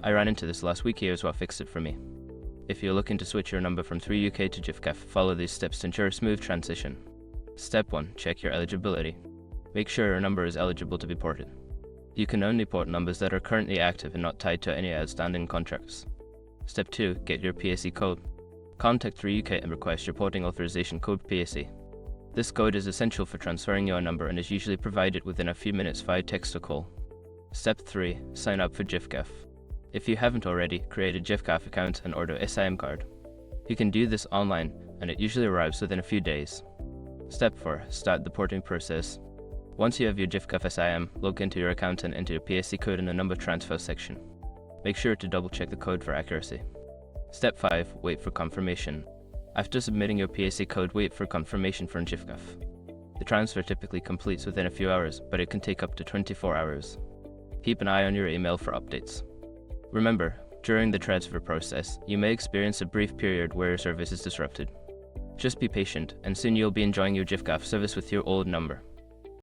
I ran into this last week. Here's what fixed it for me. If you're looking to switch your number from 3UK to Giffgaff, follow these steps to ensure a smooth transition. Step 1. Check your eligibility. Make sure your number is eligible to be ported. You can only port numbers that are currently active and not tied to any outstanding contracts. Step 2. Get your PSE code. Contact 3UK and request your porting authorization code PSE. This code is essential for transferring your number and is usually provided within a few minutes via text or call. Step 3. Sign up for Giffgaff. If you haven't already, create a Giffgaff account and order a SIM card. You can do this online, and it usually arrives within a few days. Step 4. Start the porting process. Once you have your Giffgaff SIM, log into your account and enter your PSE code in the number transfer section. Make sure to double check the code for accuracy. Step 5. Wait for confirmation. After submitting your PSE code, wait for confirmation from Giffgaff. The transfer typically completes within a few hours, but it can take up to 24 hours. Keep an eye on your email for updates. Remember, during the transfer process, you may experience a brief period where your service is disrupted. Just be patient, and soon you'll be enjoying your Giffgaff service with your old number.